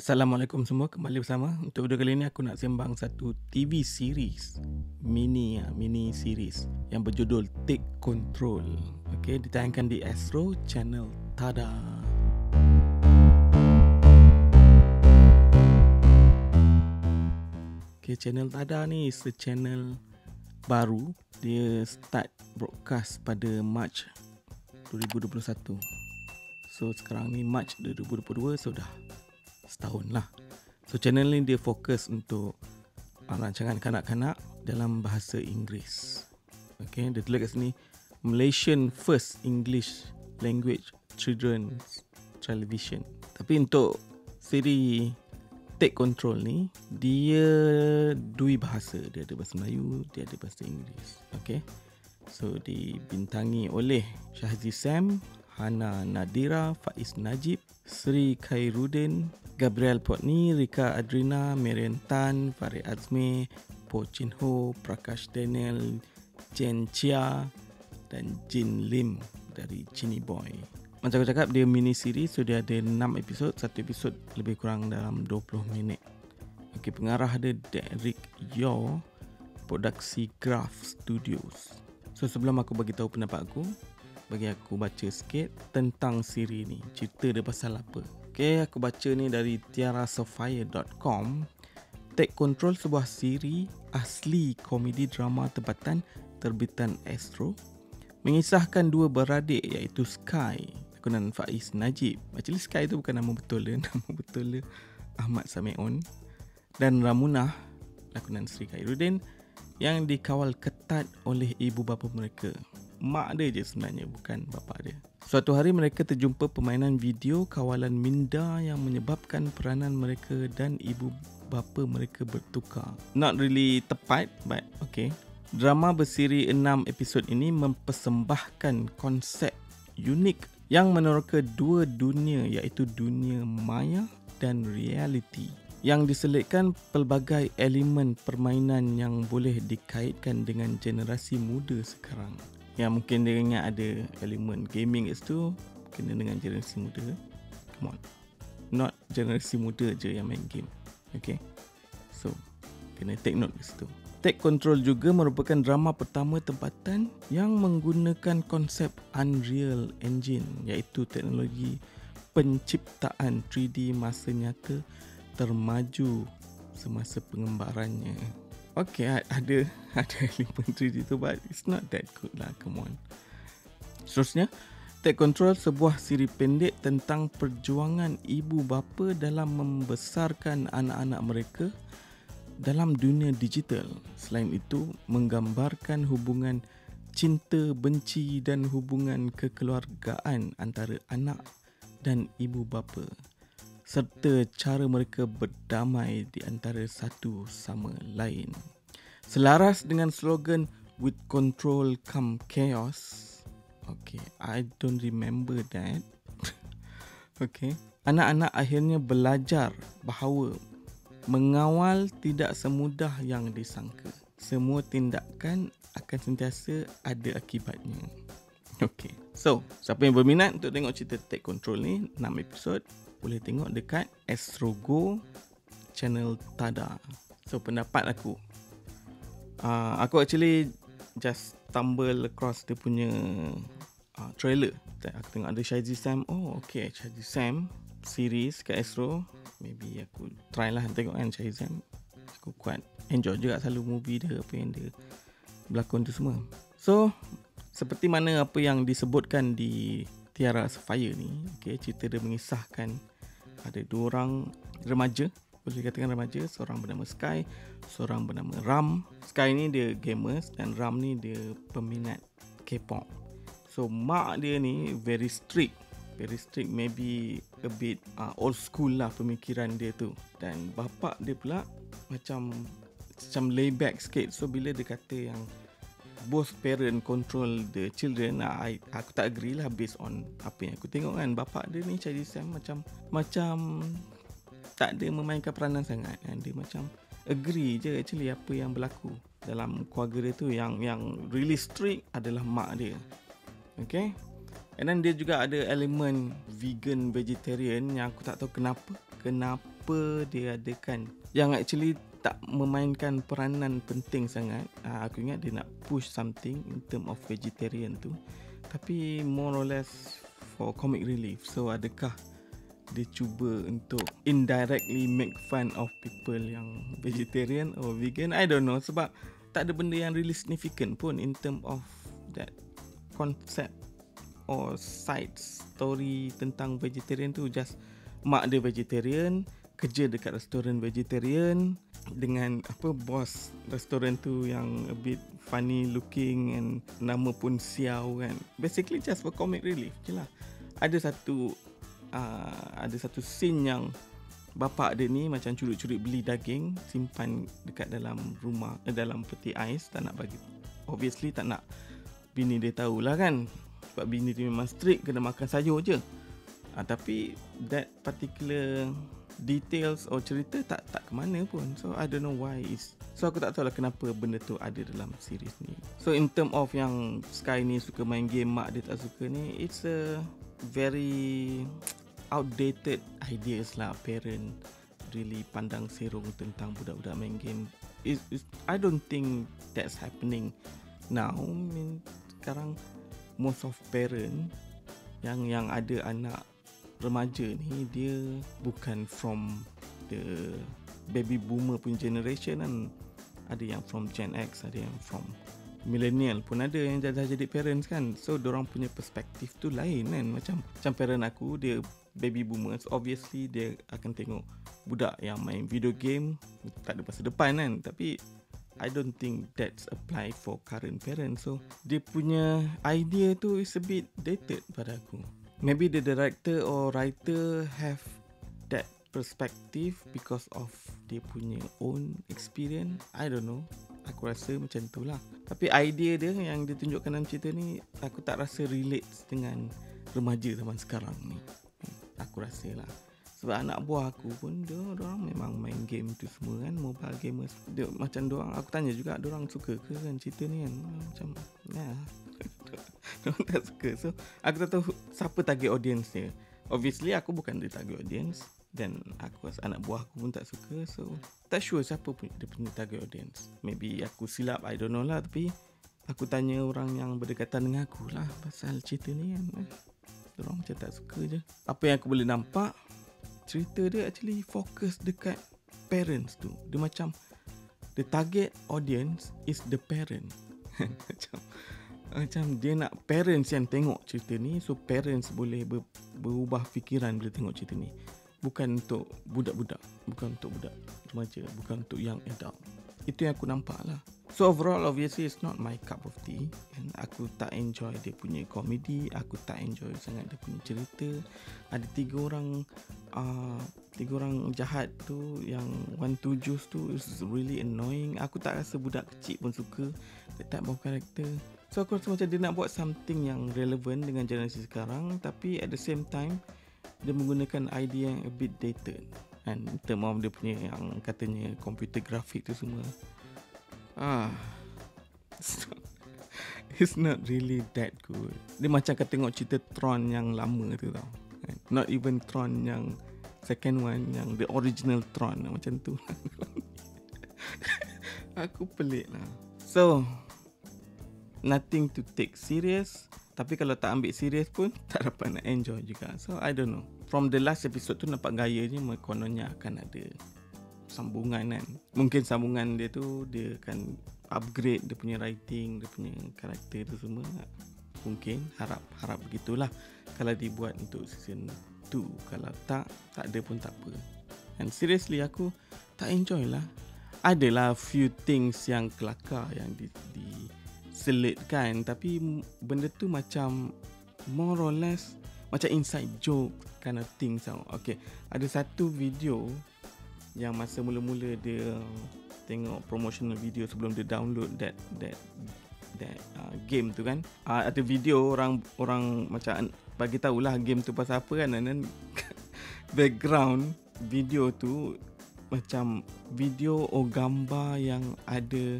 Assalamualaikum semua, kembali bersama. Untuk video kali ini aku nak sembang satu TV series mini series yang berjudul Take Control. Okey, ditayangkan di Astro Channel Tada. Okey, Channel Tada ni is a channel baru. Dia start broadcast pada March 2021. So sekarang ni March 2022, so dah setahun lah. So channel ni dia fokus untuk rancangan kanak-kanak dalam bahasa Inggeris. Okay, dia tulis kat sini Malaysian First English Language Children's Television. Tapi untuk siri Take Control ni, dia dua bahasa. Dia ada bahasa Melayu, dia ada bahasa Inggeris. Okay, so dibintangi oleh Shahzi Sam, Hana Nadira, Faiz Najib, Sri Khairuddin, Gabriel Potni, Rika Adrina, Marian Tan, Farid Azmi, Po Chin Ho, Prakash Daniel, Jen Chia dan Jin Lim dari Chini Boy. Macam aku cakap, dia mini series, so dia ada 6 episod. Satu episod lebih kurang dalam 20 minit. Okay, pengarah dia Derek Yaw, produksi Graph Studios. So sebelum aku bagi tahu pendapat aku, bagi aku baca sikit tentang siri ni. Cerita dia pasal apa? Okay, aku baca ni dari tiarasafire.com. Take Control sebuah siri asli komedi drama tempatan terbitan Astro, mengisahkan dua beradik iaitu Sky, lakonan Faiz Najib. Actually Sky tu bukan nama betul dia, nama betul dia Ahmad Samion, dan Ramunah, lakonan Sri Khairuddin, yang dikawal ketat oleh ibu bapa mereka. Mak dia je sebenarnya, bukan bapa dia. Suatu hari mereka terjumpa permainan video kawalan minda yang menyebabkan peranan mereka dan ibu bapa mereka bertukar. Not really tepat, but okay. Drama bersiri 6 episod ini mempersembahkan konsep unik yang meneroka dua dunia, iaitu dunia maya dan realiti, yang diselitkan pelbagai elemen permainan yang boleh dikaitkan dengan generasi muda sekarang. Yang mungkin dia ingat ada elemen gaming kat situ, kena dengan generasi muda. Come on, not generasi muda je yang main game. Okay, so kena take note kat situ. Take Control juga merupakan drama pertama tempatan yang menggunakan konsep Unreal Engine, iaitu teknologi penciptaan 3D masa nyata termaju semasa pengembarannya. Okay, ada elemen 3D tu, but it's not that good lah, come on. Seterusnya, Take Control sebuah siri pendek tentang perjuangan ibu bapa dalam membesarkan anak-anak mereka dalam dunia digital. Selain itu, menggambarkan hubungan cinta, benci dan hubungan kekeluargaan antara anak dan ibu bapa, serta cara mereka berdamai di antara satu sama lain. Selaras dengan slogan With Control Come Chaos. Okay, I don't remember that. Okay, anak-anak akhirnya belajar bahawa mengawal tidak semudah yang disangka. Semua tindakan akan sentiasa ada akibatnya. Okay, so siapa yang berminat untuk tengok cerita Take Control ni, 6 episod, boleh tengok dekat Astro Go Channel Tada. So pendapat aku, aku actually just stumble across dia punya trailer. Aku tengok ada Shahzi Sam. Oh okay, Shahzi Sam series kat Astro. Maybe aku try lah tengok kan Shahzi Sam. Aku kuat enjoy juga selalu movie dia, apa yang dia berlakon tu semua. So seperti mana apa yang disebutkan di Tiara Sapphire ni, okay, cerita dia mengisahkan ada dua orang remaja, boleh dikatakan remaja, seorang bernama Sky, seorang bernama Ram. Sky ni dia gamers dan Ram ni dia peminat K-pop. So mak dia ni very strict, maybe a bit old school lah pemikiran dia tu. Dan bapa dia pula macam lay back sikit. So bila dia kata yang both parent control the children, aku tak agree lah based on apa yang aku tengok kan. Bapa dia ni Shahzi Sam macam tak ada memainkan peranan sangat kan. Dia macam agree je actually apa yang berlaku dalam keluarga dia tu. Yang really strict adalah mak dia. Okay, and then dia juga ada elemen vegan vegetarian yang aku tak tahu kenapa beberapa dia adakan yang actually tak memainkan peranan penting sangat. Aku ingat dia nak push something in term of vegetarian tu, tapi more or less for comic relief. So adakah dia cuba untuk indirectly make fun of people yang vegetarian or vegan? I don't know, sebab tak ada benda yang really significant pun in term of that concept or side story tentang vegetarian tu. Just mak dia vegetarian, kerja dekat restoran vegetarian dengan bos restoran tu yang a bit funny looking and nama pun Xiao kan. Basically just for comic relief je lah. Ada satu scene yang bapak dia ni macam curi-curi beli daging, simpan dekat dalam rumah, dalam peti ais, tak nak bagi. Obviously tak nak bini dia tahulah kan, sebab bini dia memang strict, kena makan sayur je. Tapi that particular details or cerita tak ke mana pun. So I don't know why so aku tak tahu lah kenapa benda tu ada dalam series ni. So in term of yang Sky ni suka main game, mak dia tak suka ni, it's a very outdated ideas lah. Parent really pandang serong tentang budak-budak main game. I don't think that's happening now. I mean, sekarang most of parent yang ada anak remaja ni, dia bukan from the baby boomer punya generation kan. Ada yang from Gen X, ada yang from millennial pun ada yang dah jadi parents kan. So dorang punya perspektif tu lain kan. Macam parent aku, dia baby boomers, obviously dia akan tengok budak yang main video game tak ada masa depan kan. Tapi I don't think that's apply for current parents. So dia punya idea tu is a bit dated pada aku. Maybe the director or writer have that perspective because of dia punya own experience. I don't know, aku rasa macam tu lah. Tapi idea dia yang dia tunjukkan dalam cerita ni, aku tak rasa relate dengan remaja zaman sekarang ni. Aku rasa lah. Sebab anak buah aku pun diorang memang main game tu semua kan, mobile gamers. Dia macam diorang, aku tanya juga diorang suka ke kan cerita ni kan. Macam diorang tak suka. So aku tak tahu siapa target audience dia. Obviously aku bukan dia target audience, dan aku rasa anak buah aku pun tak suka. So tak sure siapa pun dia punya target audience. Maybe aku silap, I don't know lah. Tapi aku tanya orang yang berdekatan dengan aku lah pasal cerita ni kan. Diorang macam tak suka je. Apa yang aku boleh nampak, cerita dia actually fokus dekat parents tu. Dia macam the target audience is the parent. macam dia nak parents yang tengok cerita ni, so parents boleh berubah fikiran bila tengok cerita ni. Bukan untuk budak-budak, bukan untuk budak remaja, bukan untuk young adult. Itu yang aku nampak lah. So overall obviously it's not my cup of tea. And aku tak enjoy dia punya komedi. Aku tak enjoy sangat dia punya cerita. Ada tiga orang jahat tu, yang one to juice tu is really annoying. Aku tak rasa budak kecil pun suka that type of character. So aku rasa macam dia nak buat something yang relevant dengan generasi sekarang, tapi at the same time dia menggunakan idea yang a bit dated. And in term of dia punya yang katanya computer graphic tu semua, it's not really that good. Dia macam kau tengok cerita Tron yang lama tu tau. Not even Tron yang second one, yang the original Tron, macam tu. Aku pelik lah. So nothing to take serious. Tapi kalau tak ambil serius pun tak dapat nak enjoy juga. So I don't know. From the last episode tu nampak gayanya kononnya akan ada sambungan kan. Mungkin sambungan dia tu dia akan upgrade dia punya writing, dia punya karakter tu semua. Mungkin harap begitulah kalau dibuat untuk season 2. Kalau tak ada pun tak apa. And seriously aku tak enjoy lah. Adalah few things yang kelakar yang diselitkan, tapi benda tu macam more or less macam inside joke kind of thing. Okay, ada satu video yang masa mula-mula dia tengok promotional video sebelum dia download that game tu kan. Ada video orang macam bagi tahulah game tu pasal apa kan, and then background video tu macam video gambar yang ada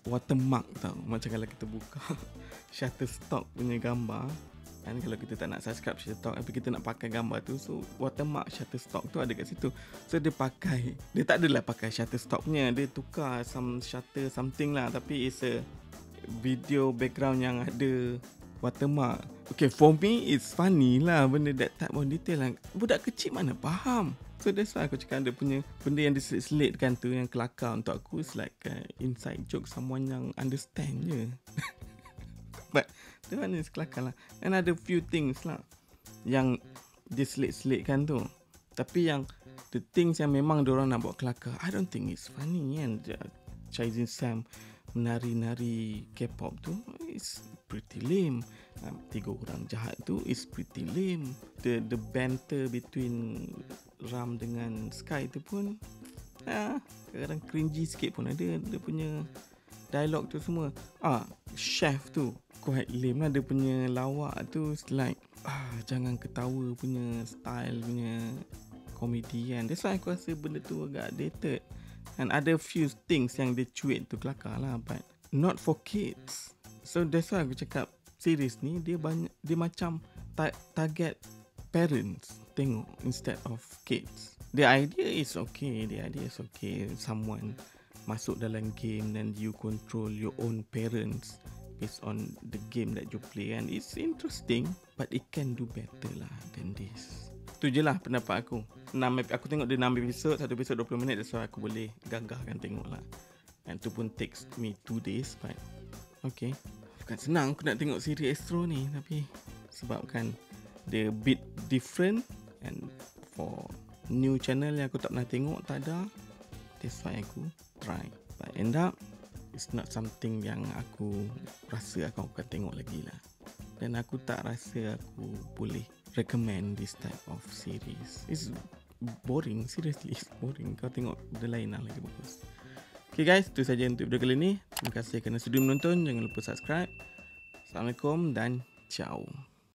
watermark tau. Macam kalau kita buka Shutterstock punya gambar, Kan kalau kita tak nak subscribe Shutterstock tapi kita nak pakai gambar tu, so watermark Shutterstock tu ada kat situ. So dia tak adalah pakai Shutterstock punya, dia tukar some shutter something lah, tapi it's a video background yang ada watermark. Okay, for me it's funny lah benda that type of detail lah. Budak kecil mana faham. So that's why aku cakap dia punya benda yang diselit-selitkan tu yang kelakar untuk aku is like inside joke, someone yang understand je. But the one is kelakar lah. And ada few things lah yang diselit-selitkan tu. Tapi yang the things yang memang diorang nak buat kelakar, I don't think it's funny kan. Chizzy Sam menari-nari K-pop tu is pretty lame. 3 orang jahat tu is pretty lame. The banter between Ram dengan Sky tu pun kadang-kadang cringy sikit pun ada. Dia punya dialog tu semua. Chef tu quite lame lah. Dia punya lawak tu like jangan ketawa punya style punya komedi kan. That's why aku rasa benda tu agak dated. And ada few things yang dia cuit tu kelakar lah, but not for kids. So that's why aku cakap series ni dia macam target parents tengok instead of kids. The idea is okay. Someone masuk dalam game dan you control your own parents based on the game that you play, and it's interesting, but it can do better lah than this. Tu je lah pendapat aku. Aku tengok dia 6 episod, 1 episod 20 minit, so aku boleh gagahkan tengok lah. And tu pun takes me 2 days, but okay. Bukan senang aku nak tengok siri Astro ni, tapi sebabkan dia bit different and for new channel yang aku tak pernah tengok, tak ada, that's why aku try. But end up it's not something yang aku rasa aku akan tengok lagi lah. Dan aku tak rasa aku boleh recommend this type of series. It's boring, seriously it's boring. Kau tengok benda lain lah lagi bagus. Okay guys, itu saja untuk video kali ni. Terima kasih kerana sudi menonton. Jangan lupa subscribe. Assalamualaikum dan ciao.